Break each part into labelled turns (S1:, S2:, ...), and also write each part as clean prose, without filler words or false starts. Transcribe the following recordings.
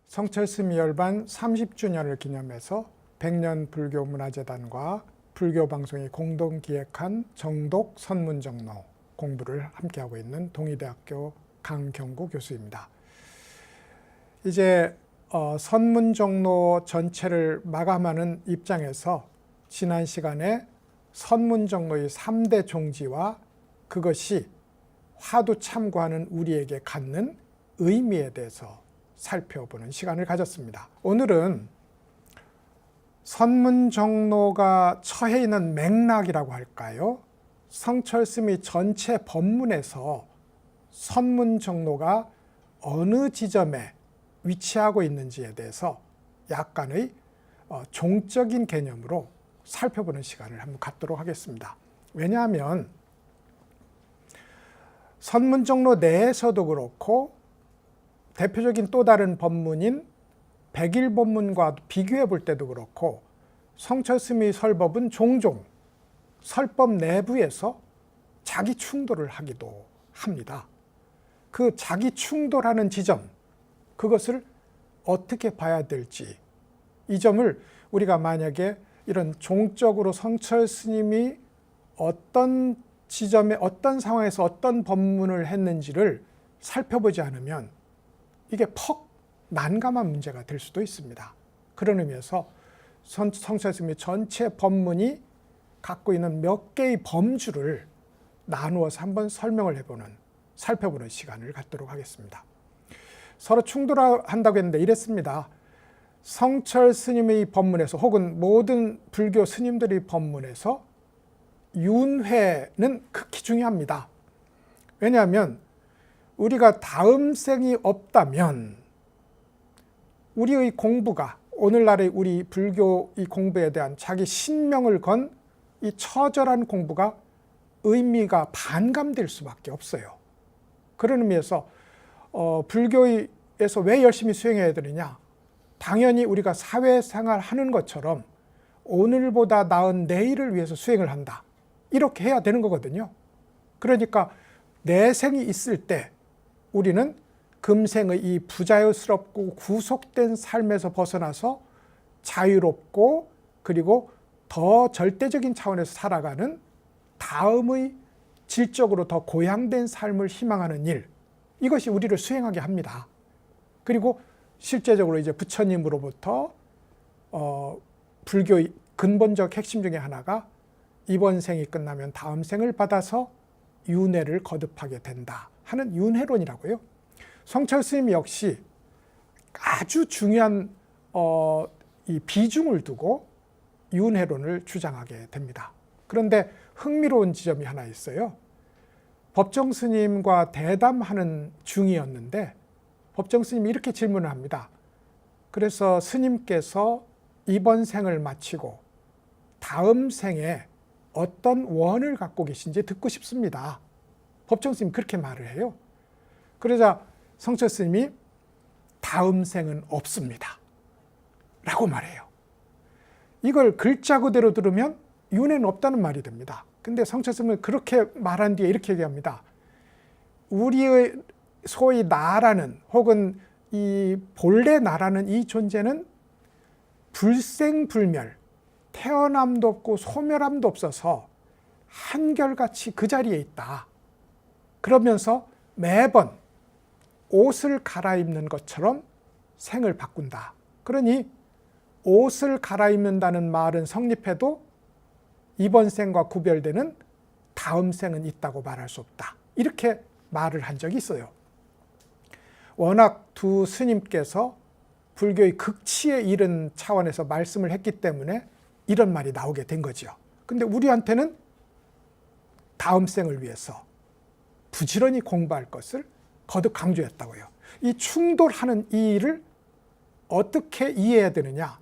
S1: 성철스님이 열반 30주년을 기념해서 백년불교문화재단과 불교방송이 공동 기획한 정독 선문정로 공부를 함께하고 있는 동의대학교 강경구 교수입니다. 이제 선문정로 전체를 마감하는 입장에서 지난 시간에 선문정로의 3대 종지와 그것이 화두 참고하는 우리에게 갖는 의미에 대해서 살펴보는 시간을 가졌습니다. 오늘은 선문정로가 처해 있는 맥락이라고 할까요? 성철스님이 전체 법문에서 선문정로가 어느 지점에 위치하고 있는지에 대해서 약간의 종적인 개념으로 살펴보는 시간을 한번 갖도록 하겠습니다. 왜냐하면 선문정로 내에서도 그렇고 대표적인 또 다른 법문인 백일법문과 비교해 볼 때도 그렇고 성철스님의 설법은 종종 설법 내부에서 자기 충돌을 하기도 합니다. 그 자기 충돌하는 지점, 그것을 어떻게 봐야 될지, 이 점을 우리가 만약에 이런 종적으로 성철스님이 어떤 지점에 어떤 상황에서 어떤 법문을 했는지를 살펴보지 않으면 이게 퍽 난감한 문제가 될 수도 있습니다. 그런 의미에서 성철스님의 전체 법문이 갖고 있는 몇 개의 범주를 나누어서 한번 설명을 살펴보는 시간을 갖도록 하겠습니다. 서로 충돌한다고 했는데 이랬습니다. 성철 스님의 법문에서 혹은 모든 불교 스님들의 법문에서 윤회는 극히 중요합니다. 왜냐하면 우리가 다음 생이 없다면 우리의 공부가 오늘날의 우리 불교의 공부에 대한 자기 신명을 건 이 처절한 공부가 의미가 반감될 수밖에 없어요. 그런 의미에서 불교에서 왜 열심히 수행해야 되느냐? 당연히 우리가 사회생활 하는 것처럼 오늘보다 나은 내일을 위해서 수행을 한다. 이렇게 해야 되는 거거든요. 그러니까 내생이 있을 때 우리는 금생의 이 부자유스럽고 구속된 삶에서 벗어나서 자유롭고 그리고 더 절대적인 차원에서 살아가는 다음의 질적으로 더 고양된 삶을 희망하는 일, 이것이 우리를 수행하게 합니다. 그리고 실제적으로 이제 부처님으로부터 불교의 근본적 핵심 중에 하나가 이번 생이 끝나면 다음 생을 받아서 윤회를 거듭하게 된다 하는 윤회론이라고요. 성철스님 역시 아주 중요한 이 비중을 두고 윤회론을 주장하게 됩니다. 그런데 흥미로운 지점이 하나 있어요. 법정스님과 대담하는 중이었는데 법정스님이 이렇게 질문을 합니다. 그래서 스님께서 이번 생을 마치고 다음 생에 어떤 원을 갖고 계신지 듣고 싶습니다. 법정스님이 그렇게 말을 해요. 그러자 성철스님이 다음 생은 없습니다 라고 말해요. 이걸 글자 그대로 들으면 윤회는 없다는 말이 됩니다. 근데 성철스님은 그렇게 말한 뒤에 이렇게 얘기합니다. 우리의 소위 나라는 혹은 이 본래 나라는 이 존재는 불생불멸, 태어남도 없고 소멸함도 없어서 한결같이 그 자리에 있다. 그러면서 매번 옷을 갈아입는 것처럼 생을 바꾼다. 그러니 옷을 갈아입는다는 말은 성립해도 이번 생과 구별되는 다음 생은 있다고 말할 수 없다. 이렇게 말을 한 적이 있어요. 워낙 두 스님께서 불교의 극치에 이른 차원에서 말씀을 했기 때문에 이런 말이 나오게 된 거죠. 근데 우리한테는 다음 생을 위해서 부지런히 공부할 것을 거듭 강조했다고요. 이 충돌하는 이 일을 어떻게 이해해야 되느냐?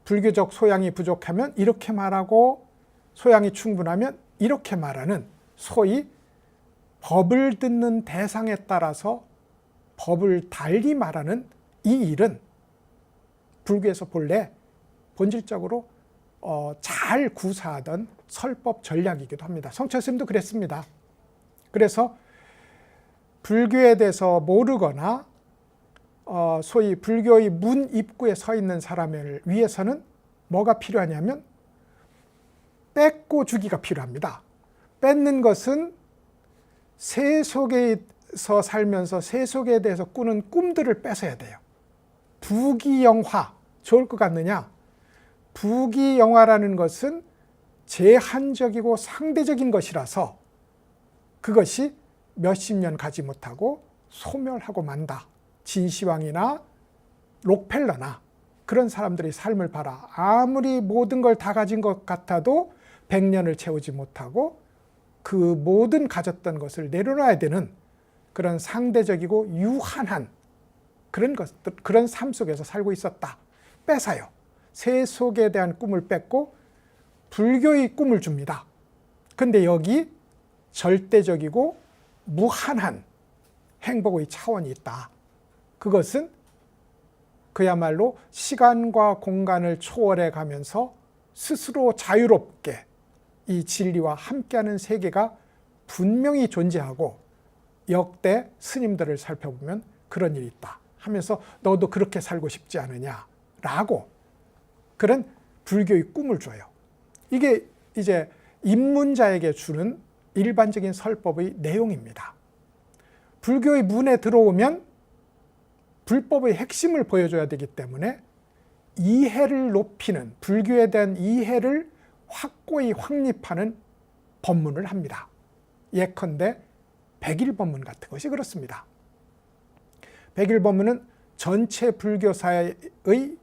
S1: 불교적 소양이 부족하면 이렇게 말하고 소양이 충분하면 이렇게 말하는 소위 법을 듣는 대상에 따라서 법을 달리 말하는 이 일은 불교에서 본래 본질적으로 잘 구사하던 설법 전략이기도 합니다. 성철스님도 그랬습니다. 그래서 불교에 대해서 모르거나 소위 불교의 문 입구에 서 있는 사람을 위해서는 뭐가 필요하냐면 뺏고 주기가 필요합니다. 뺏는 것은 세속에서 살면서 세속에 대해서 꾸는 꿈들을 뺏어야 돼요. 부귀영화, 좋을 것 같느냐? 부귀영화라는 것은 제한적이고 상대적인 것이라서 그것이 몇십 년 가지 못하고 소멸하고 만다. 진시황이나 록펠러나 그런 사람들의 삶을 봐라. 아무리 모든 걸 다 가진 것 같아도 100년을 채우지 못하고 그 모든 가졌던 것을 내려놔야 되는 그런 상대적이고 유한한 그런 삶 속에서 살고 있었다. 뺏어요. 세속에 대한 꿈을 뺏고 불교의 꿈을 줍니다. 근데 여기 절대적이고 무한한 행복의 차원이 있다. 그것은 그야말로 시간과 공간을 초월해 가면서 스스로 자유롭게 이 진리와 함께하는 세계가 분명히 존재하고 역대 스님들을 살펴보면 그런 일이 있다 하면서 너도 그렇게 살고 싶지 않으냐라고 그런 불교의 꿈을 줘요. 이게 이제 입문자에게 주는 일반적인 설법의 내용입니다. 불교의 문에 들어오면 불법의 핵심을 보여줘야 되기 때문에 이해를 높이는, 불교에 대한 이해를 확고히 확립하는 법문을 합니다. 예컨대 백일법문 같은 것이 그렇습니다. 백일법문은 전체 불교사의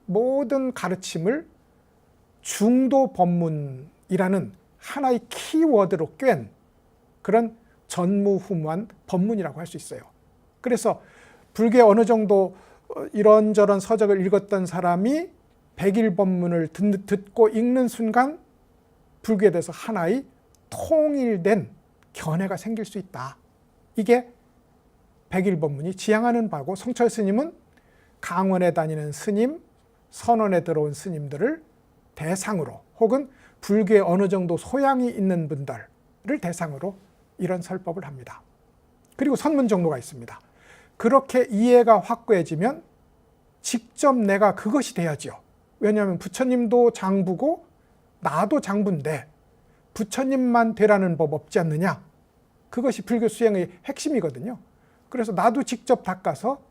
S1: 모든 가르침을 중도법문이라는 하나의 키워드로 꿰은 그런 전무후무한 법문이라고 할 수 있어요. 그래서 불교에 어느 정도 이런저런 서적을 읽었던 사람이 백일법문을 듣고 읽는 순간 불교에 대해서 하나의 통일된 견해가 생길 수 있다. 이게 백일법문이 지향하는 바고, 성철 스님은 강원에 다니는 스님, 선원에 들어온 스님들을 대상으로 혹은 불교에 어느 정도 소양이 있는 분들을 대상으로 이런 설법을 합니다. 그리고 선문정로가 있습니다. 그렇게 이해가 확고해지면 직접 내가 그것이 돼야죠. 왜냐하면 부처님도 장부고 나도 장부인데 부처님만 되라는 법 없지 않느냐. 그것이 불교 수행의 핵심이거든요. 그래서 나도 직접 닦아서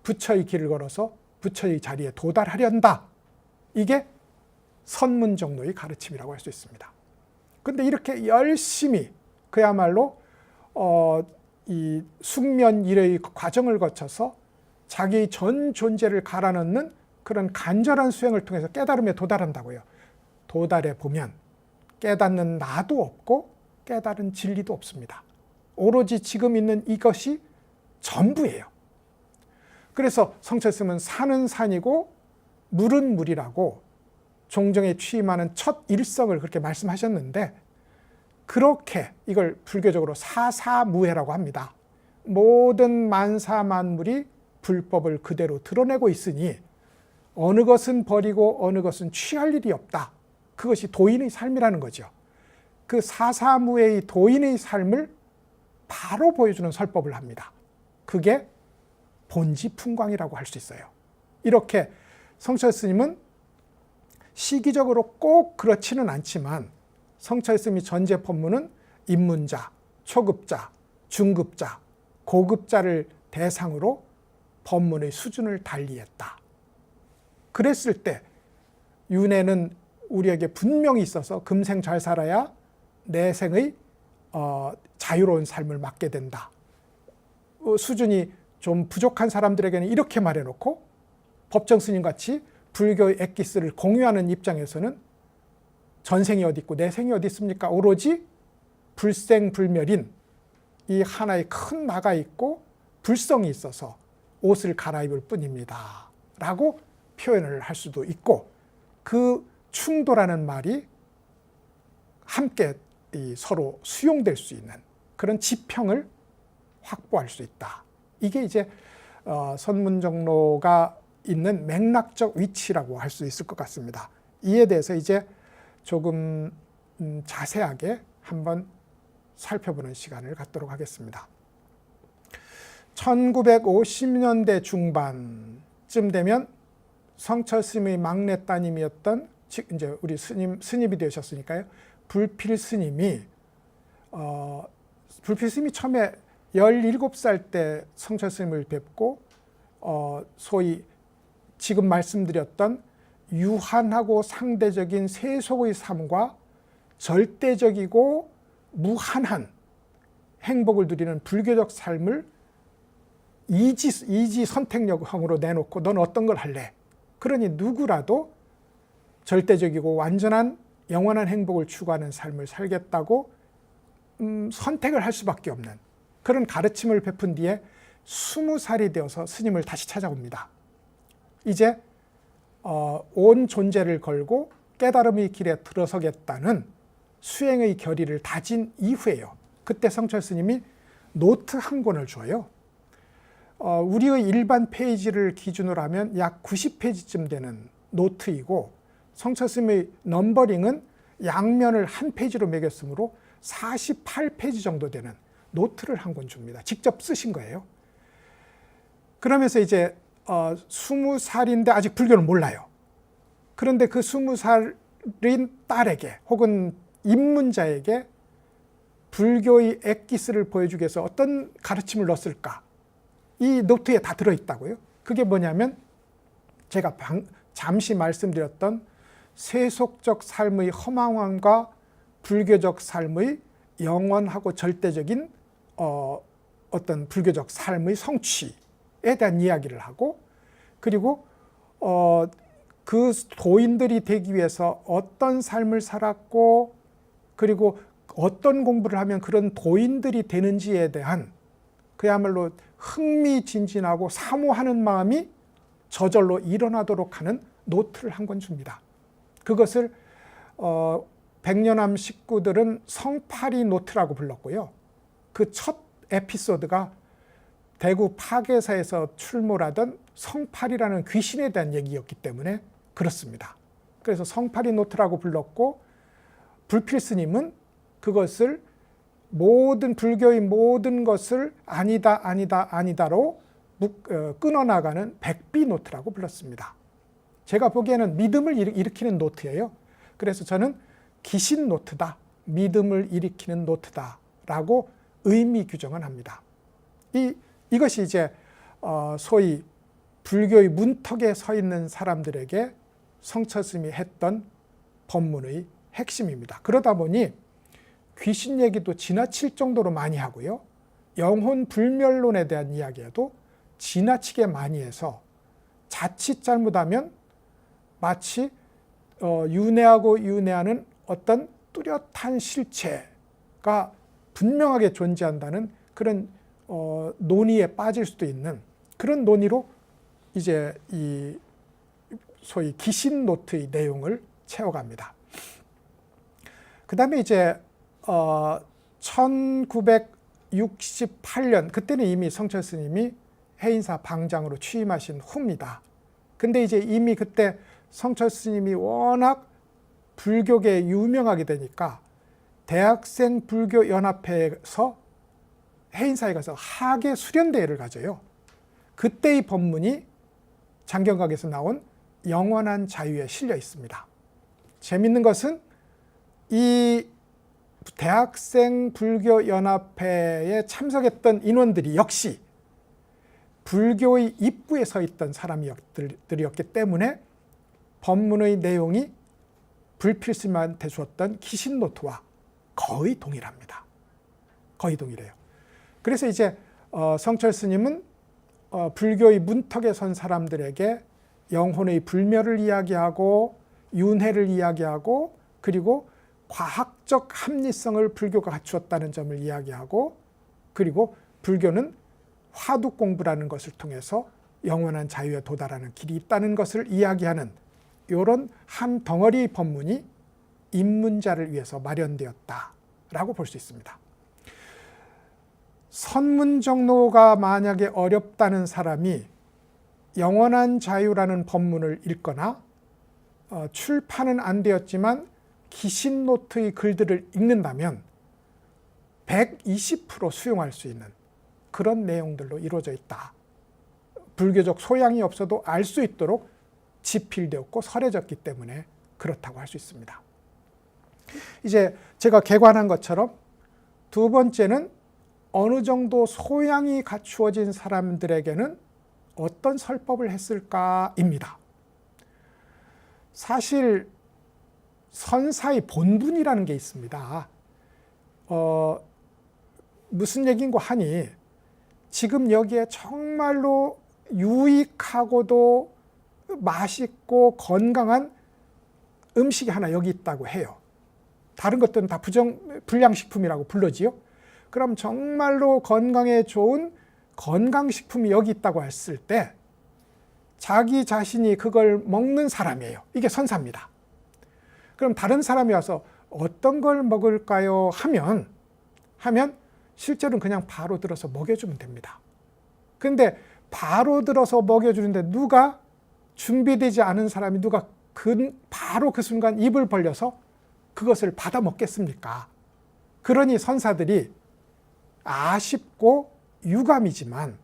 S1: 부처의 길을 걸어서 부처의 자리에 도달하련다. 이게 선문정로의 가르침이라고 할 수 있습니다. 그런데 이렇게 열심히 그야말로 이 숙면 일의 과정을 거쳐서 자기의 전 존재를 갈아넣는 그런 간절한 수행을 통해서 깨달음에 도달한다고요. 도달해 보면 깨닫는 나도 없고 깨달은 진리도 없습니다. 오로지 지금 있는 이것이 전부예요. 그래서 성철스님은 산은 산이고 물은 물이라고 종정에 취임하는 첫 일성을 그렇게 말씀하셨는데, 그렇게 이걸 불교적으로 사사무해라고 합니다. 모든 만사만물이 불법을 그대로 드러내고 있으니 어느 것은 버리고 어느 것은 취할 일이 없다. 그것이 도인의 삶이라는 거죠. 그 사사무해의 도인의 삶을 바로 보여주는 설법을 합니다. 그게 본지풍광이라고 할 수 있어요. 이렇게 성철 스님은 시기적으로 꼭 그렇지는 않지만 성철 스님의 전제 법문은 입문자, 초급자, 중급자, 고급자를 대상으로 법문의 수준을 달리했다. 그랬을 때 윤회는 우리에게 분명히 있어서 금생 잘 살아야 내생의 자유로운 삶을 맞게 된다. 수준이 좀 부족한 사람들에게는 이렇게 말해놓고 법정 스님같이 불교의 엑기스를 공유하는 입장에서는 전생이 어디 있고 내생이 어디 있습니까? 오로지 불생불멸인 이 하나의 큰 나가 있고 불성이 있어서 옷을 갈아입을 뿐입니다. 라고 표현을 할 수도 있고, 그 충돌하는 말이 함께 서로 수용될 수 있는 그런 지평을 확보할 수 있다. 이게 이제 선문정로가 있는 맥락적 위치라고 할 수 있을 것 같습니다. 이에 대해서 이제 조금 자세하게 한번 살펴보는 시간을 갖도록 하겠습니다. 1950년대 중반쯤 되면 성철 스님의 막내 따님이었던 이제 우리 스님이 되셨으니까요. 불필 스님이 처음에 17살 때 성철 스님을 뵙고 소위 지금 말씀드렸던 유한하고 상대적인 세속의 삶과 절대적이고 무한한 행복을 누리는 불교적 삶을 이지 선택력으로 내놓고 넌 어떤 걸 할래? 그러니 누구라도 절대적이고 완전한 영원한 행복을 추구하는 삶을 살겠다고 선택을 할 수밖에 없는 그런 가르침을 베푼 뒤에 20살이 되어서 스님을 다시 찾아옵니다. 이제 온 존재를 걸고 깨달음의 길에 들어서겠다는 수행의 결의를 다진 이후에요. 그때 성철 스님이 노트 한 권을 줘요. 우리의 일반 페이지를 기준으로 하면 약 90페이지쯤 되는 노트이고 성철 스님의 넘버링은 양면을 한 페이지로 매겼으므로 48페이지 정도 되는 노트를 한 권 줍니다. 직접 쓰신 거예요. 그러면서 이제 20살인데 아직 불교를 몰라요. 그런데 그 20살인 딸에게 혹은 입문자에게 불교의 엑기스를 보여주기 위해서 어떤 가르침을 넣었을까? 이 노트에 다 들어있다고요. 그게 뭐냐면 제가 잠시 말씀드렸던 세속적 삶의 허망함과 불교적 삶의 영원하고 절대적인 어떤 불교적 삶의 성취에 대한 이야기를 하고 그리고 그 도인들이 되기 위해서 어떤 삶을 살았고 그리고 어떤 공부를 하면 그런 도인들이 되는지에 대한 그야말로 흥미진진하고 사모하는 마음이 저절로 일어나도록 하는 노트를 한 권 줍니다. 그것을 백년암 식구들은 성파리 노트라고 불렀고요. 그 첫 에피소드가 대구 파괴사에서 출몰하던 성파리라는 귀신에 대한 얘기였기 때문에 그렇습니다. 그래서 성파리 노트라고 불렀고 불필 스님은 그것을 모든 불교의 모든 것을 아니다 아니다 아니다로 끊어나가는 백비 노트라고 불렀습니다. 제가 보기에는 믿음을 일으키는 노트예요. 그래서 저는 기신 노트다, 믿음을 일으키는 노트다 라고 의미 규정을 합니다. 이것이 이제 소위 불교의 문턱에 서 있는 사람들에게 성철 스님이 했던 법문의 핵심입니다. 그러다 보니 귀신 얘기도 지나칠 정도로 많이 하고요. 영혼 불멸론에 대한 이야기에도 지나치게 많이 해서 자칫 잘못하면 마치 윤회하고 윤회하는 어떤 뚜렷한 실체가 분명하게 존재한다는 그런 논의에 빠질 수도 있는 그런 논의로 이제 이 소위 기신 노트의 내용을 채워갑니다. 그 다음에 이제 1968년 그때는 이미 성철 스님이 해인사 방장으로 취임하신 후입니다. 근데 이제 이미 그때 성철 스님이 워낙 불교계에 유명하게 되니까 대학생 불교연합회에서 해인사에 가서 하계 수련대회를 가져요. 그때의 법문이 장경각에서 나온 영원한 자유에 실려 있습니다. 재밌는 것은 이 대학생 불교연합회에 참석했던 인원들이 역시 불교의 입구에 서 있던 사람들이었기 때문에 법문의 내용이 불필 스님한테 주었던 기신노트와 거의 동일합니다. 거의 동일해요. 그래서 이제 성철 스님은 불교의 문턱에 선 사람들에게 영혼의 불멸을 이야기하고 윤회를 이야기하고 그리고 과학적 합리성을 불교가 갖추었다는 점을 이야기하고 그리고 불교는 화두 공부라는 것을 통해서 영원한 자유에 도달하는 길이 있다는 것을 이야기하는 이런 한 덩어리 법문이 입문자를 위해서 마련되었다라고 볼 수 있습니다. 선문정로가 만약에 어렵다는 사람이 영원한 자유라는 법문을 읽거나 출판은 안 되었지만 기신노트의 글들을 읽는다면 120% 수용할 수 있는 그런 내용들로 이루어져 있다. 불교적 소양이 없어도 알 수 있도록 지필되었고 설해졌기 때문에 그렇다고 할 수 있습니다. 이제 제가 개관한 것처럼 두 번째는 어느 정도 소양이 갖추어진 사람들에게는 어떤 설법을 했을까입니다. 사실 선사의 본분이라는 게 있습니다. 무슨 얘기인고 하니 지금 여기에 정말로 유익하고도 맛있고 건강한 음식이 하나 여기 있다고 해요. 다른 것들은 다 불량식품이라고 불러지요. 그럼 정말로 건강에 좋은 건강식품이 여기 있다고 했을 때 자기 자신이 그걸 먹는 사람이에요. 이게 선사입니다. 그럼 다른 사람이 와서 어떤 걸 먹을까요? 하면 실제로는 그냥 바로 들어서 먹여주면 됩니다. 근데 바로 들어서 먹여주는데 누가 준비되지 않은 사람이 누가 바로 그 순간 입을 벌려서 그것을 받아 먹겠습니까? 그러니 선사들이 아쉽고 유감이지만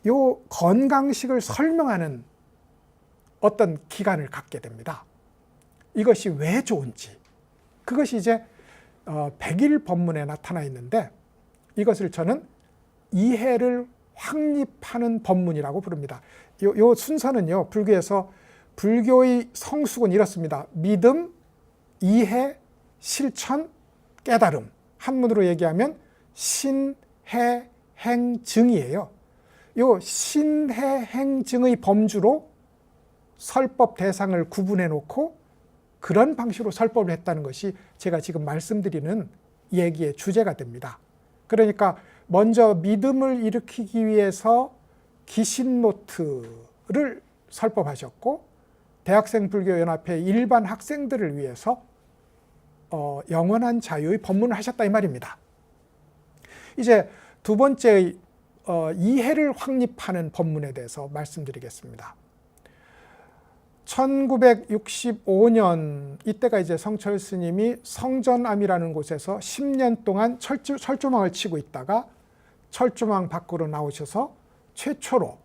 S1: 요 건강식을 설명하는 어떤 기간을 갖게 됩니다. 이것이 왜 좋은지. 그것이 이제 백일 법문에 나타나 있는데 이것을 저는 이해를 확립하는 법문이라고 부릅니다. 요 순서는요, 불교에서 불교의 성숙은 이렇습니다. 믿음, 이해, 실천, 깨달음. 한문으로 얘기하면 신해, 행, 증이에요. 요 신해, 행, 증의 범주로 설법 대상을 구분해 놓고 그런 방식으로 설법을 했다는 것이 제가 지금 말씀드리는 얘기의 주제가 됩니다. 그러니까 먼저 믿음을 일으키기 위해서 기신노트를 설법하셨고 대학생불교연합회 일반 학생들을 위해서 영원한 자유의 법문을 하셨다 이 말입니다. 이제 두 번째의 이해를 확립하는 법문에 대해서 말씀드리겠습니다. 1965년 이때가 이제 성철 스님이 성전암이라는 곳에서 10년 동안 철조망을 치고 있다가 철조망 밖으로 나오셔서 최초로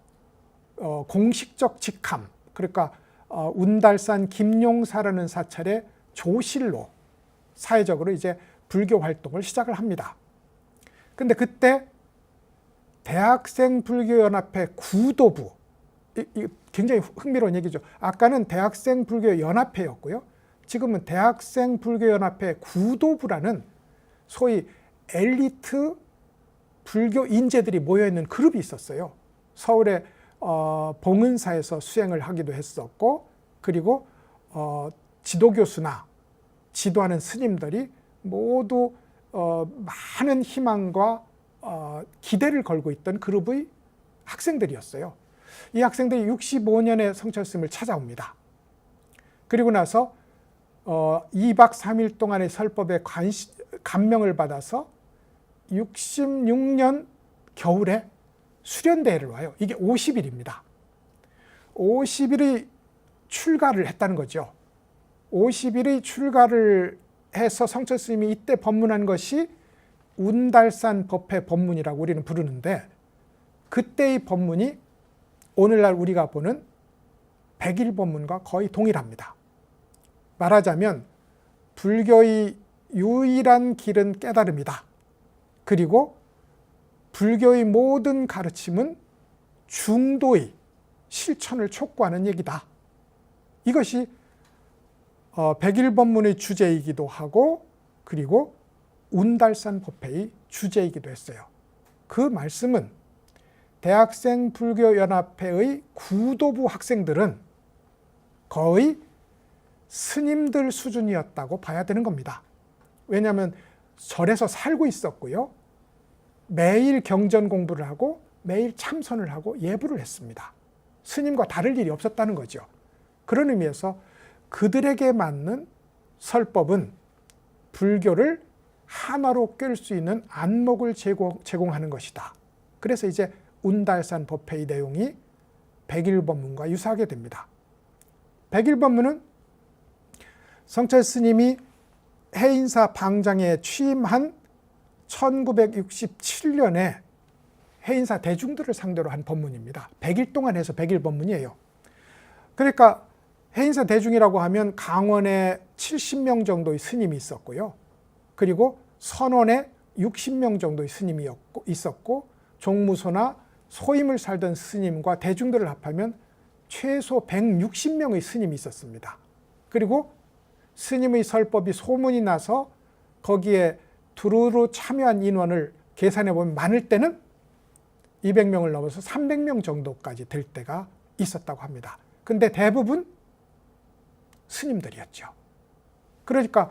S1: 공식적 직함, 그러니까 운달산 김용사라는 사찰의 조실로 사회적으로 이제 불교 활동을 시작을 합니다. 근데 그때 대학생불교연합회 구도부, 굉장히 흥미로운 얘기죠. 아까는 대학생불교연합회였고요. 지금은 대학생불교연합회 구도부라는 소위 엘리트 불교 인재들이 모여있는 그룹이 있었어요. 서울의 봉은사에서 수행을 하기도 했었고, 그리고 지도교수나 지도하는 스님들이 모두 많은 희망과 기대를 걸고 있던 그룹의 학생들이었어요. 이 학생들이 65년에 성철 스님을 찾아옵니다. 그리고 나서 2박 3일 동안의 설법에 감명을 받아서 66년 겨울에 수련대회를 와요. 이게 50일입니다. 50일의 출가를 했다는 거죠. 50일의 출가를 해서 성철 스님이 이때 법문한 것이 운달산 법회 법문이라고 우리는 부르는데 그때의 법문이 오늘날 우리가 보는 백일 법문과 거의 동일합니다. 말하자면 불교의 유일한 길은 깨달음이다. 그리고 불교의 모든 가르침은 중도의 실천을 촉구하는 얘기다. 이것이 백일 법문의 주제이기도 하고 그리고 운달산 법회의 주제이기도 했어요. 그 말씀은 대학생불교연합회의 구도부 학생들은 거의 스님들 수준이었다고 봐야 되는 겁니다. 왜냐하면 절에서 살고 있었고요. 매일 경전 공부를 하고 매일 참선을 하고 예불을 했습니다. 스님과 다를 일이 없었다는 거죠. 그런 의미에서 그들에게 맞는 설법은 불교를 하나로 꿰을 수 있는 안목을 제공하는 것이다. 그래서 이제 운달산 법회의 내용이 백일법문과 유사하게 됩니다. 백일법문은 성철 스님이 해인사 방장에 취임한 1967년에 해인사 대중들을 상대로 한 법문입니다. 100일 동안 해서 100일 법문이에요. 그러니까 해인사 대중이라고 하면 강원에 70명 정도의 스님이 있었고요. 그리고 선원에 60명 정도의 스님이 있었고, 종무소나 소임을 살던 스님과 대중들을 합하면 최소 160명의 스님이 있었습니다. 그리고 스님의 설법이 소문이 나서 거기에 두루루 참여한 인원을 계산해 보면 많을 때는 200명을 넘어서 300명 정도까지 될 때가 있었다고 합니다. 근데 대부분 스님들이었죠. 그러니까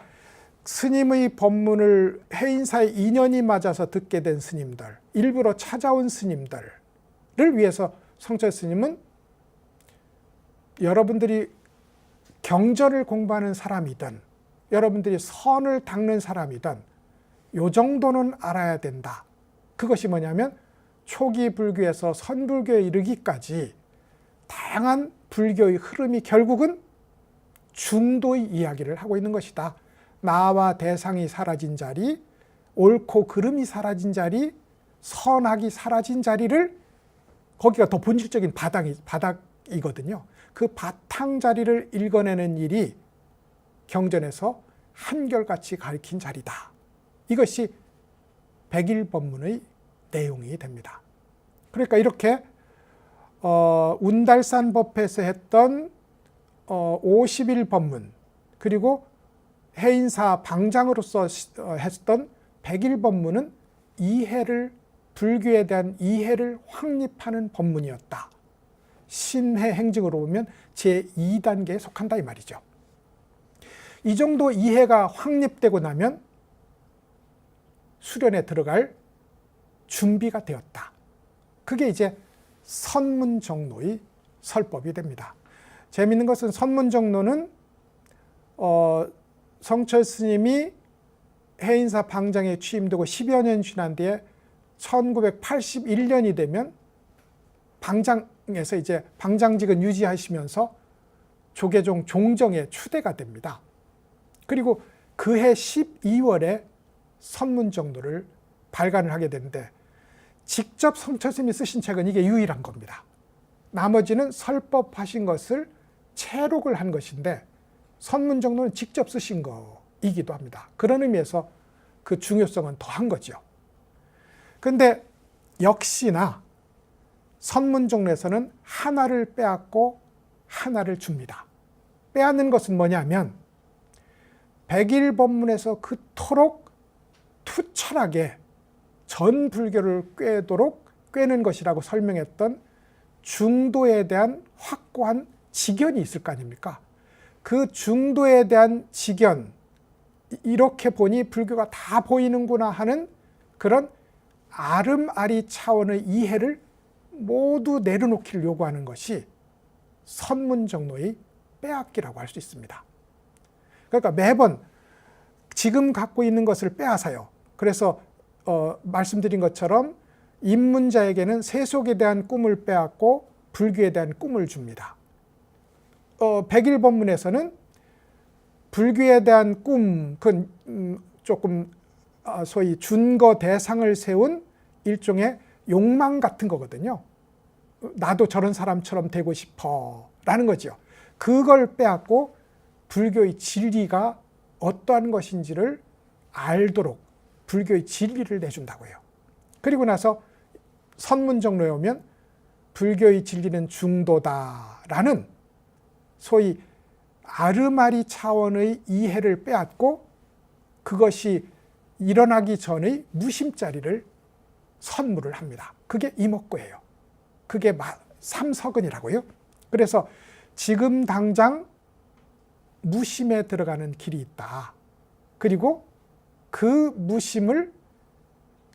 S1: 스님의 법문을 해인사의 인연이 맞아서 듣게 된 스님들, 일부러 찾아온 스님들을 위해서 성철 스님은 여러분들이 경전을 공부하는 사람이든 여러분들이 선을 닦는 사람이든 요 정도는 알아야 된다. 그것이 뭐냐면 초기 불교에서 선불교에 이르기까지 다양한 불교의 흐름이 결국은 중도의 이야기를 하고 있는 것이다. 나와 대상이 사라진 자리, 옳고 그름이 사라진 자리, 선악이 사라진 자리를, 거기가 더 본질적인 바닥이거든요. 그 바탕 자리를 읽어내는 일이 경전에서 한결같이 가리킨 자리다. 이것이 100일 법문의 내용이 됩니다. 그러니까 이렇게 운달산 법회에서 했던 50일 법문, 그리고 해인사 방장으로서 했던 100일 법문은 불교에 대한 이해를 확립하는 법문이었다. 신해 행증으로 보면 제2단계에 속한다 이 말이죠. 이 정도 이해가 확립되고 나면 수련에 들어갈 준비가 되었다. 그게 이제 선문정로의 설법이 됩니다. 재미있는 것은 선문정로는 성철 스님이 해인사 방장에 취임되고 10여 년 지난 뒤에 1981년이 되면 방장에서 이제 방장직은 유지하시면서 조계종 종정에 추대가 됩니다. 그리고 그해 12월에 선문정로를 발간을 하게 되는데, 직접 성철 스님이 쓰신 책은 이게 유일한 겁니다. 나머지는 설법하신 것을 채록을 한 것인데 선문정로는 직접 쓰신 거이기도 합니다. 그런 의미에서 그 중요성은 더한 거죠. 그런데 역시나 선문정로에서는 하나를 빼앗고 하나를 줍니다. 빼앗는 것은 뭐냐면 100일 법문에서 그토록 투철하게 전 불교를 꿰는 것이라고 설명했던 중도에 대한 확고한 직견이 있을 거 아닙니까? 그 중도에 대한 직견, 이렇게 보니 불교가 다 보이는구나 하는 그런 아름아리 차원의 이해를 모두 내려놓기를 요구하는 것이 선문정로의 빼앗기라고 할 수 있습니다. 그러니까 매번 지금 갖고 있는 것을 빼앗아요. 그래서 말씀드린 것처럼 입문자에게는 세속에 대한 꿈을 빼앗고 불교에 대한 꿈을 줍니다. 100일 법문에서는 불교에 대한 꿈, 그건 조금 소위 준거 대상을 세운 일종의 욕망 같은 거거든요. 나도 저런 사람처럼 되고 싶어 라는 거죠. 그걸 빼앗고 불교의 진리가 어떠한 것인지를 알도록 불교의 진리를 내준다고요. 그리고 나서 선문정로에 오면 불교의 진리는 중도다라는 소위 아르마리 차원의 이해를 빼앗고 그것이 일어나기 전의 무심자리를 선물을 합니다. 그게 이목구예요. 그게 삼석은이라고요. 그래서 지금 당장 무심에 들어가는 길이 있다. 그리고 그 무심을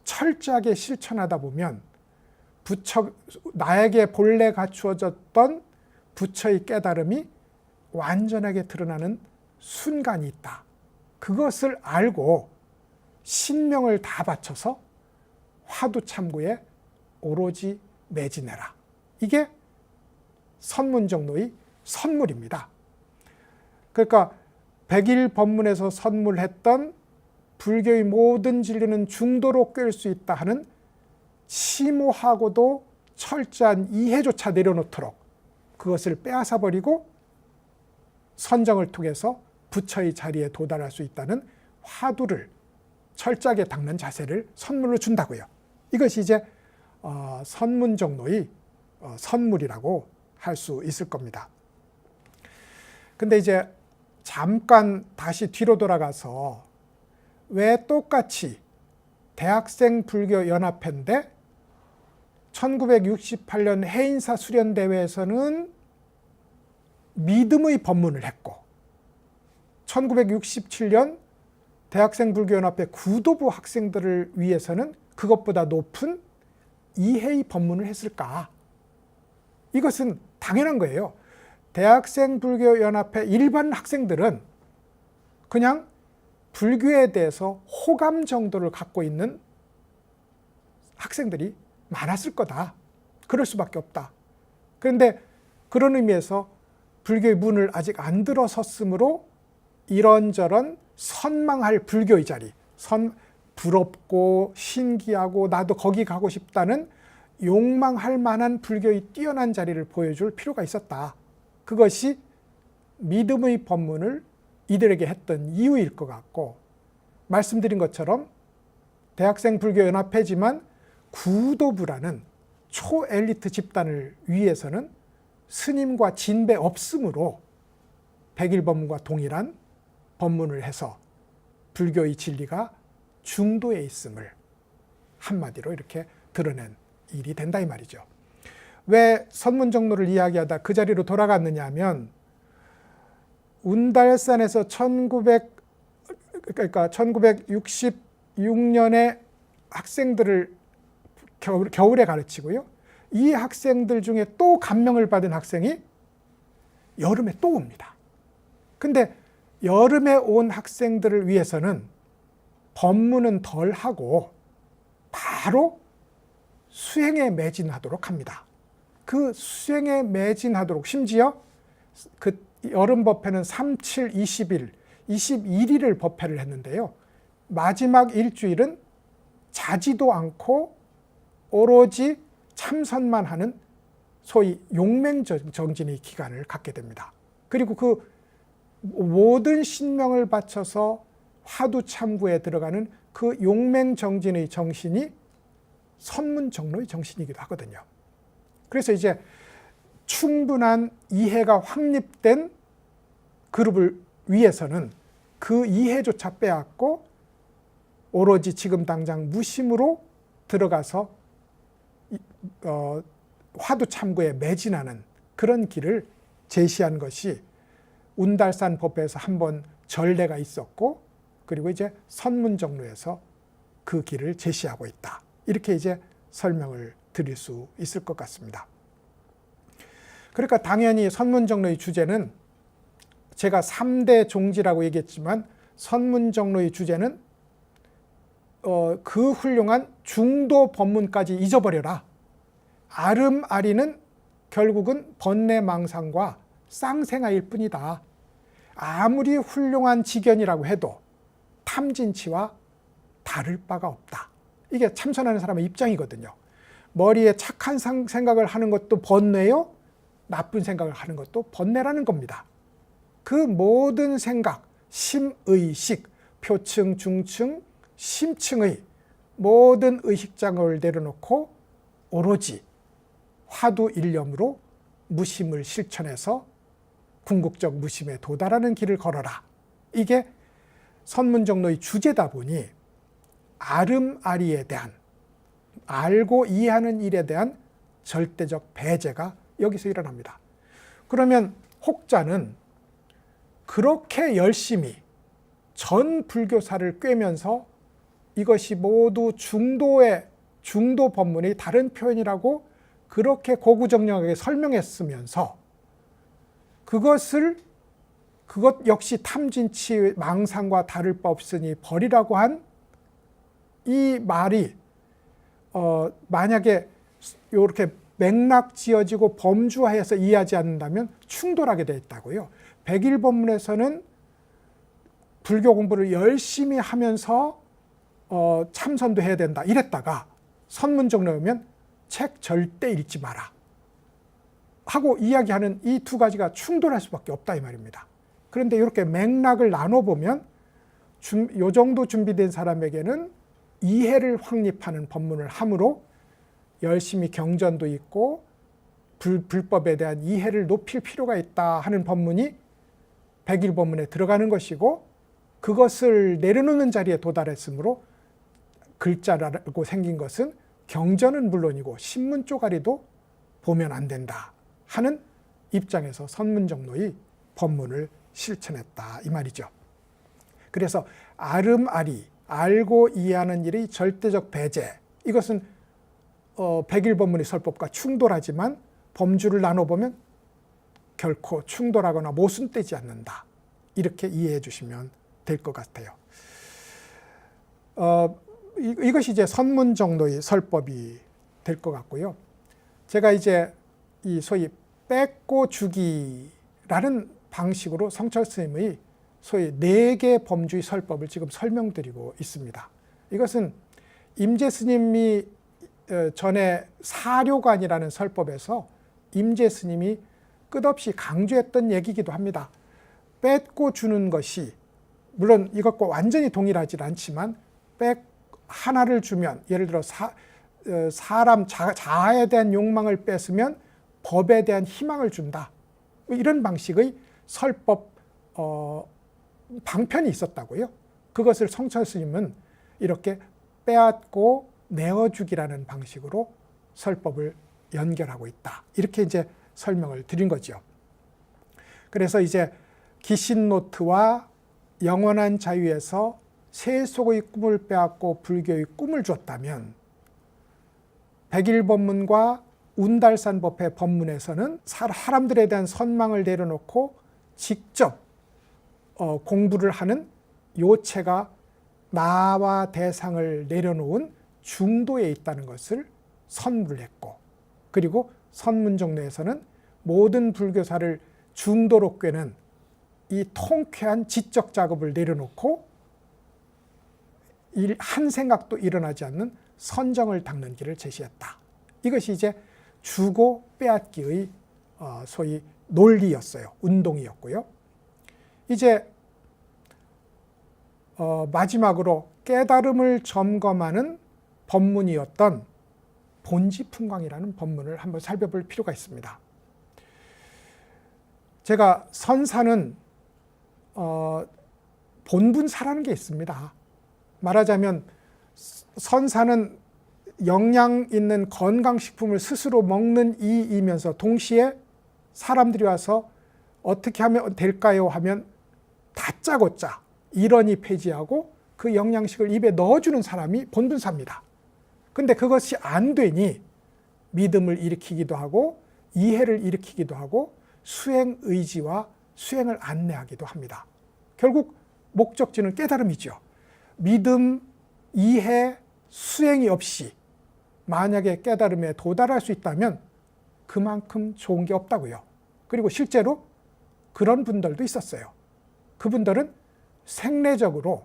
S1: 철저하게 실천하다 보면 나에게 본래 갖추어졌던 부처의 깨달음이 완전하게 드러나는 순간이 있다. 그것을 알고 신명을 다 바쳐서 화두참고에 오로지 매진해라. 이게 선문정로의 선물입니다. 그러니까 100일 법문에서 선물했던 불교의 모든 진리는 중도로 꿰을 수 있다 하는 심오하고도 철저한 이해조차 내려놓도록 그것을 빼앗아 버리고 선정을 통해서 부처의 자리에 도달할 수 있다는 화두를 철저하게 닦는 자세를 선물로 준다고요. 이것이 이제 선문정로의 선물이라고 할 수 있을 겁니다. 근데 이제 잠깐 다시 뒤로 돌아가서 왜 똑같이 대학생 불교 연합회인데 1968년 해인사 수련대회에서는 믿음의 법문을 했고 1967년 대학생 불교연합회 구도부 학생들을 위해서는 그것보다 높은 이해의 법문을 했을까? 이것은 당연한 거예요. 대학생 불교연합회 일반 학생들은 그냥 불교에 대해서 호감 정도를 갖고 있는 학생들이 많았을 거다. 그럴 수밖에 없다. 그런데 그런 의미에서 불교의 문을 아직 안 들어섰으므로 이런저런 선망할 불교의 자리, 부럽고 신기하고 나도 거기 가고 싶다는 욕망할 만한 불교의 뛰어난 자리를 보여줄 필요가 있었다. 그것이 믿음의 법문을 이들에게 했던 이유일 것 같고, 말씀드린 것처럼 대학생 불교연합회지만 구도부라는 초엘리트 집단을 위해서는 스님과 진배 없으므로 백일법문과 동일한 법문을 해서 불교의 진리가 중도에 있음을 한마디로 이렇게 드러낸 일이 된다 이 말이죠. 왜 선문정로를 이야기하다 그 자리로 돌아갔느냐 하면 운달산에서 1966년에 학생들을 겨울에 가르치고요. 이 학생들 중에 또 감명을 받은 학생이 여름에 또 옵니다. 근데 여름에 온 학생들을 위해서는 법문은 덜 하고 바로 수행에 매진하도록 합니다. 그 수행에 매진하도록, 심지어 그 여름 법회는 3, 7, 20일, 21일을 법회를 했는데요. 마지막 일주일은 자지도 않고 오로지 참선만 하는 소위 용맹정진의 기간을 갖게 됩니다. 그리고 그 모든 신명을 바쳐서 화두참구에 들어가는 그 용맹정진의 정신이 선문정로의 정신이기도 하거든요. 그래서 이제 충분한 이해가 확립된 그룹을 위해서는 그 이해조차 빼앗고 오로지 지금 당장 무심으로 들어가서 화두참구에 매진하는 그런 길을 제시한 것이 운달산 법회에서 한번 전례가 있었고, 그리고 이제 선문정로에서 그 길을 제시하고 있다. 이렇게 이제 설명을 드릴 수 있을 것 같습니다. 그러니까 당연히 선문정로의 주제는 제가 3대 종지라고 얘기했지만 선문정로의 주제는 그 훌륭한 중도 법문까지 잊어버려라. 아름아리는 결국은 번뇌망상과 쌍생아일 뿐이다. 아무리 훌륭한 지견이라고 해도 탐진치와 다를 바가 없다. 이게 참선하는 사람의 입장이거든요. 머리에 착한 생각을 하는 것도 번뇌요, 나쁜 생각을 하는 것도 번뇌라는 겁니다. 그 모든 생각, 심의식, 표층, 중층, 심층의 모든 의식장을 내려놓고 오로지 화두 일념으로 무심을 실천해서 궁극적 무심에 도달하는 길을 걸어라. 이게 선문정로의 주제다 보니 아름아리에 대한, 알고 이해하는 일에 대한 절대적 배제가 여기서 일어납니다. 그러면 혹자는 그렇게 열심히 전 불교사를 꿰면서 이것이 모두 중도 법문의 다른 표현이라고 그렇게 고구정령하게 설명했으면서 그것 역시 탐진치 망상과 다를 바 없으니 버리라고 한 이 말이 만약에 이렇게 맥락 지어지고 범주화해서 이해하지 않는다면 충돌하게 돼 있다고요. 백일법문에서는 불교 공부를 열심히 하면서 참선도 해야 된다 이랬다가 선문적 넣으면 책 절대 읽지 마라 하고 이야기하는 이 두 가지가 충돌할 수밖에 없다 이 말입니다. 그런데 이렇게 맥락을 나눠보면 이 정도 준비된 사람에게는 이해를 확립하는 법문을 함으로 열심히 경전도 있고 불법에 대한 이해를 높일 필요가 있다 하는 법문이 백일법문에 들어가는 것이고, 그것을 내려놓는 자리에 도달했으므로 글자라고 생긴 것은 경전은 물론이고 신문 쪼가리도 보면 안 된다 하는 입장에서 선문정로의 법문을 실천했다 이 말이죠. 그래서 아름아리, 알고 이해하는 일의 절대적 배제, 이것은 백일법문의 설법과 충돌하지만 범주를 나눠보면 결코 충돌하거나 모순되지 않는다, 이렇게 이해해 주시면 될 것 같아요. 이것이 이제 선문정로의 설법이 될 것 같고요. 제가 이제 이 소위 뺏고 주기라는 방식으로 성철 스님의 소위 4개 범주의 설법을 지금 설명드리고 있습니다. 이것은 임재 스님이 전에 사료관이라는 설법에서 임재 스님이 끝없이 강조했던 얘기이기도 합니다. 뺏고 주는 것이, 물론 이것과 완전히 동일하지 않지만 하나를 주면, 예를 들어 사람 자아에 대한 욕망을 뺏으면 법에 대한 희망을 준다, 이런 방식의 설법 방편이 있었다고요. 그것을 성철 스님은 이렇게 빼앗고 내어주기라는 방식으로 설법을 연결하고 있다, 이렇게 이제 설명을 드린 거죠. 그래서 이제 기신노트와 영원한 자유에서 세속의 꿈을 빼앗고 불교의 꿈을 줬다면, 백일법문과 운달산법회 법문에서는 사람들에 대한 선망을 내려놓고 직접 공부를 하는 요체가 나와 대상을 내려놓은 중도에 있다는 것을 선물을 했고, 그리고 선문정로에서는 모든 불교사를 중도로 꿰는 이 통쾌한 지적 작업을 내려놓고 한 생각도 일어나지 않는 선정을 닦는 길을 제시했다. 이것이 이제 주고 빼앗기의 소위 논리였어요. 운동이었고요. 이제 마지막으로 깨달음을 점검하는 법문이었던 본지풍광이라는 법문을 한번 살펴볼 필요가 있습니다. 제가 선사는 본분사라는 게 있습니다. 말하자면 선사는 영양 있는 건강식품을 스스로 먹는 이이면서 동시에 사람들이 와서 어떻게 하면 될까요 하면 다짜고짜 이런이 폐지하고 그 영양식을 입에 넣어주는 사람이 본분사입니다. 근데 그것이 안 되니 믿음을 일으키기도 하고 이해를 일으키기도 하고 수행 의지와 수행을 안내하기도 합니다. 결국 목적지는 깨달음이죠. 믿음, 이해, 수행이 없이 만약에 깨달음에 도달할 수 있다면 그만큼 좋은 게 없다고요. 그리고 실제로 그런 분들도 있었어요. 그분들은 생례적으로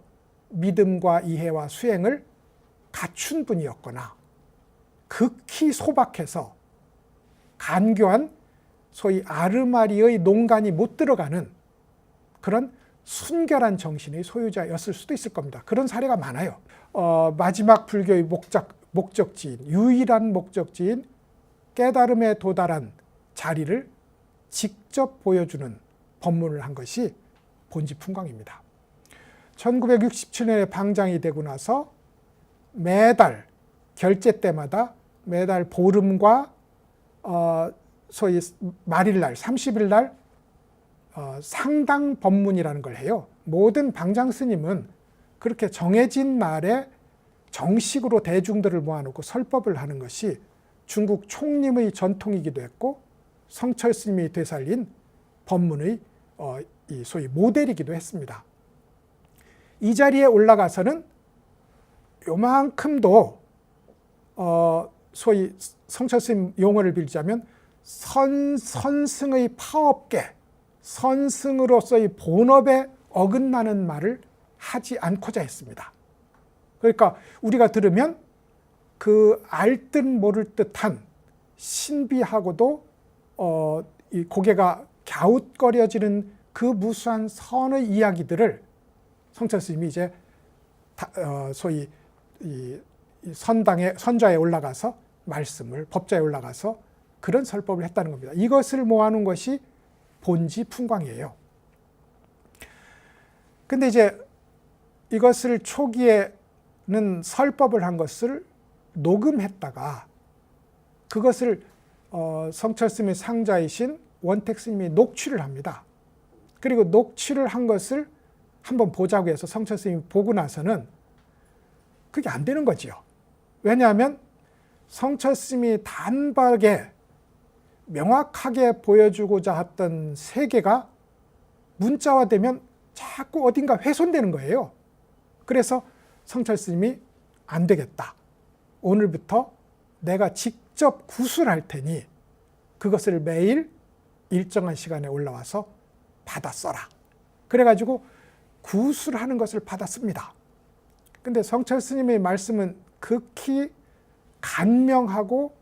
S1: 믿음과 이해와 수행을 갖춘 분이었거나 극히 소박해서 간교한 소위 아르마리의 농간이 못 들어가는 그런 순결한 정신의 소유자였을 수도 있을 겁니다. 그런 사례가 많아요. 마지막 불교의 목적지인, 유일한 목적지인 깨달음에 도달한 자리를 직접 보여주는 법문을 한 것이 본지풍광입니다. 1967년에 방장이 되고 나서 매달 결제 때마다 매달 보름과 소위 말일날 30일 날 상당 법문이라는 걸 해요. 모든 방장 스님은 그렇게 정해진 날에 정식으로 대중들을 모아놓고 설법을 하는 것이 중국 총림의 전통이기도 했고 성철 스님이 되살린 법문의 소위 모델이기도 했습니다. 이 자리에 올라가서는 요만큼도 소위 성철 스님 용어를 빌자면 선승의 파업계, 선승으로서의 본업에 어긋나는 말을 하지 않고자 했습니다. 그러니까 우리가 들으면 그 알 듯 모를 듯한 신비하고도 이 고개가 갸웃거려지는 그 무수한 선의 이야기들을 성철 스님이 이제 소위 이 선자에 올라가서 말씀을, 법자에 올라가서 그런 설법을 했다는 겁니다. 이것을 모아놓은 것이 본지풍광이에요. 근데 이제 이것을 초기에는 설법을 한 것을 녹음했다가 그것을 성철 스님의 상자이신 원택 스님이 녹취를 합니다. 그리고 녹취를 한 것을 한번 보자고 해서 성철 스님이 보고 나서는 그게 안 되는 거지요. 왜냐하면 성철 스님이 단박에 명확하게 보여주고자 했던 세계가 문자화되면 자꾸 어딘가 훼손되는 거예요. 그래서 성철 스님이 안 되겠다. 오늘부터 내가 직접 구술할 테니 그것을 매일 일정한 시간에 올라와서 받아 써라. 그래가지고 구술하는 것을 받아 씁니다. 근데 성철 스님의 말씀은 극히 간명하고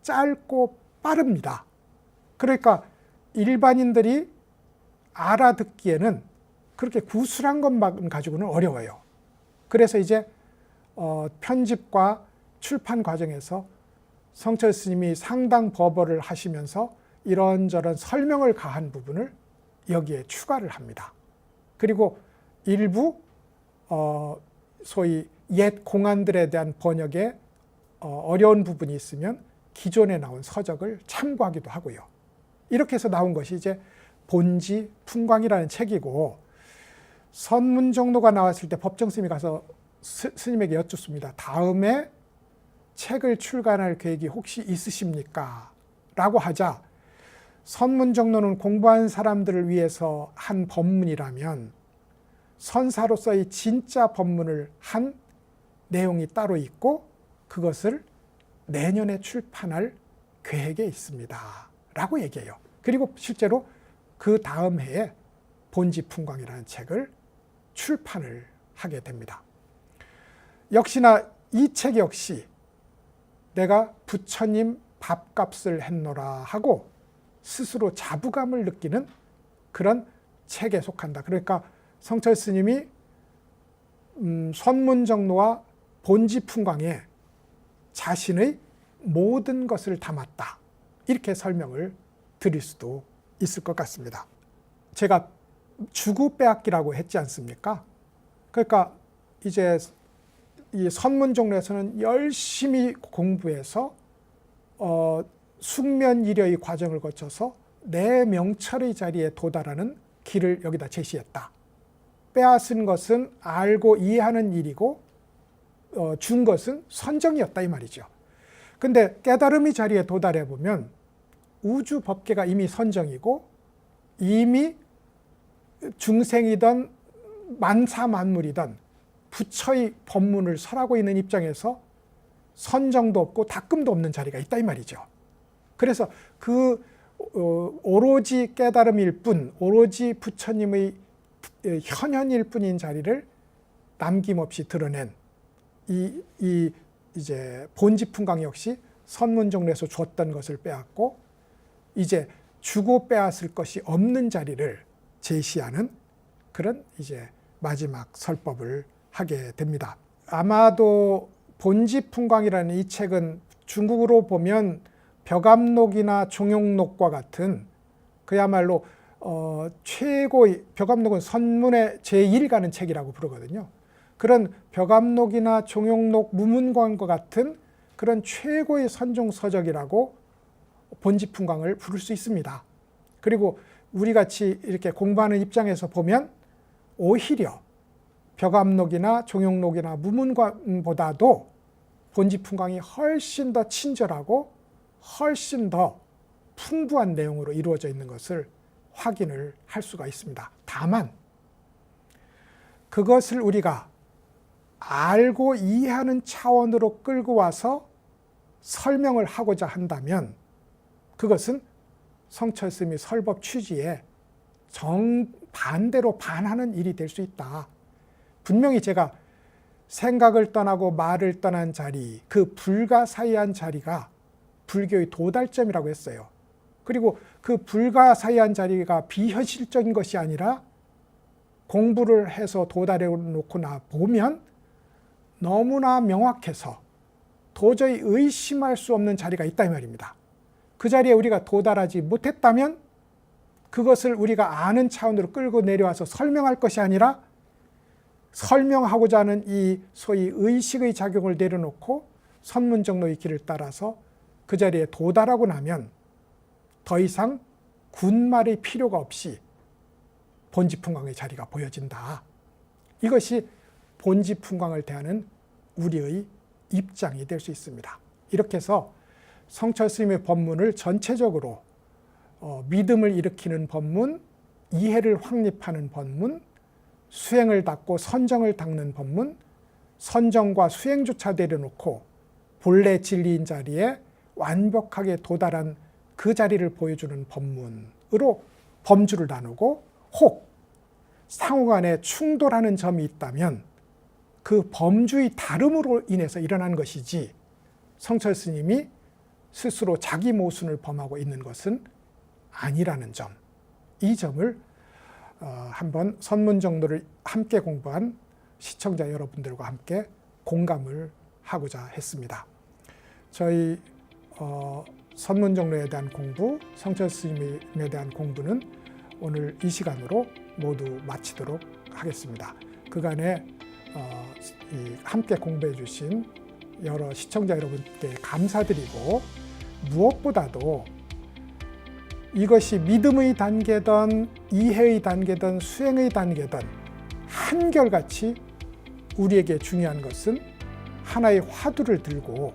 S1: 짧고 빠릅니다. 그러니까 일반인들이 알아듣기에는 그렇게 구술한 것만 가지고는 어려워요. 그래서 이제 편집과 출판 과정에서 성철 스님이 상당 버벌을 하시면서 이런저런 설명을 가한 부분을 여기에 추가를 합니다. 그리고 일부 소위 옛 공안들에 대한 번역에 어려운 부분이 있으면 기존에 나온 서적을 참고하기도 하고요. 이렇게 해서 나온 것이 이제 본지풍광이라는 책이고, 선문정로가 나왔을 때 법정스님이 가서 스님에게 여쭙습니다. 다음에 책을 출간할 계획이 혹시 있으십니까? 라고 하자, 선문정로는 공부한 사람들을 위해서 한 법문이라면 선사로서의 진짜 법문을 한 내용이 따로 있고 그것을 내년에 출판할 계획에 있습니다. 라고 얘기해요. 그리고 실제로 그 다음 해에 본지풍광이라는 책을 출판을 하게 됩니다. 역시나 이 책 역시 내가 부처님 밥값을 했노라 하고 스스로 자부감을 느끼는 그런 책에 속한다. 그러니까 성철 스님이 선문정로와 본지풍광에 자신의 모든 것을 담았다. 이렇게 설명을 드릴 수도 있을 것 같습니다. 제가 주구빼앗기라고 했지 않습니까? 그러니까 이제 이 선문정로에서는 열심히 공부해서 숙면일여의 과정을 거쳐서 내 명철의 자리에 도달하는 길을 여기다 제시했다. 빼앗은 것은 알고 이해하는 일이고 준 것은 선정이었다 이 말이죠. 근데 깨달음의 자리에 도달해 보면 우주 법계가 이미 선정이고 이미 중생이든 만사만물이든 부처의 법문을 설하고 있는 입장에서 선정도 없고 닦음도 없는 자리가 있다 이 말이죠. 그래서 그 오로지 깨달음일 뿐, 오로지 부처님의 현현일 뿐인 자리를 남김없이 드러낸 이 이제 본지풍광 역시 선문정로에서 줬던 것을 빼앗고 이제 주고 빼앗을 것이 없는 자리를 제시하는 그런 이제 마지막 설법을 하게 됩니다. 아마도 본지풍광이라는 이 책은 중국으로 보면 벽암록이나 종용록과 같은 그야말로 최고의, 벽암록은 선문의 제1가는 책이라고 부르거든요. 그런 벽암록이나 종용록, 무문관과 같은 그런 최고의 선종서적이라고 본지풍광을 부를 수 있습니다. 그리고 우리같이 이렇게 공부하는 입장에서 보면 오히려 벽암록이나 종용록이나 무문관보다도 본지풍광이 훨씬 더 친절하고 훨씬 더 풍부한 내용으로 이루어져 있는 것을 확인을 할 수가 있습니다. 다만 그것을 우리가 알고 이해하는 차원으로 끌고 와서 설명을 하고자 한다면 그것은 성철 스님의 설법 취지에 정반대로 반하는 일이 될 수 있다. 분명히 제가 생각을 떠나고 말을 떠난 자리, 그 불가사의한 자리가 불교의 도달점이라고 했어요. 그리고 그 불가사의한 자리가 비현실적인 것이 아니라 공부를 해서 도달해 놓고 나 보면 너무나 명확해서 도저히 의심할 수 없는 자리가 있다 이 말입니다. 그 자리에 우리가 도달하지 못했다면 그것을 우리가 아는 차원으로 끌고 내려와서 설명할 것이 아니라 설명하고자 하는 이 소위 의식의 작용을 내려놓고 선문정로의 길을 따라서 그 자리에 도달하고 나면 더 이상 군말의 필요가 없이 본지풍광의 자리가 보여진다. 이것이 본지풍광을 대하는 우리의 입장이 될 수 있습니다. 이렇게 해서 성철 스님의 법문을 전체적으로 믿음을 일으키는 법문, 이해를 확립하는 법문, 수행을 닦고 선정을 닦는 법문, 선정과 수행조차 내려놓고 본래 진리인 자리에 완벽하게 도달한 그 자리를 보여주는 법문으로 범주를 나누고, 혹 상호간에 충돌하는 점이 있다면 그 범주의 다름으로 인해서 일어난 것이지 성철 스님이 스스로 자기 모순을 범하고 있는 것은 아니라는 점, 이 점을 한번 선문정로를 함께 공부한 시청자 여러분들과 함께 공감을 하고자 했습니다. 저희 선문정로에 대한 공부, 성철 스님에 대한 공부는 오늘 이 시간으로 모두 마치도록 하겠습니다. 그간에 함께 공부해 주신 여러 시청자 여러분께 감사드리고, 무엇보다도 이것이 믿음의 단계든 이해의 단계든 수행의 단계든 한결같이 우리에게 중요한 것은 하나의 화두를 들고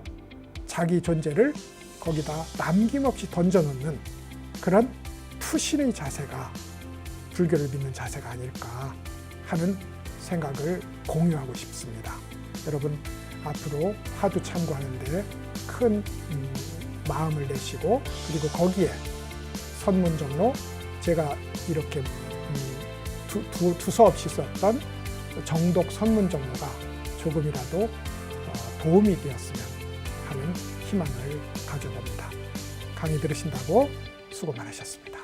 S1: 자기 존재를 거기다 남김없이 던져놓는 그런 투신의 자세가 불교를 믿는 자세가 아닐까 하는 생각을 공유하고 싶습니다. 여러분, 앞으로 화두 참고하는데 큰 마음을 내시고, 그리고 거기에 선문정로, 제가 이렇게 두서없이 썼던 정독 선문정로가 조금이라도 도움이 되었으면 하는 희망을 가져봅니다. 강의 들으신다고 수고 많으셨습니다.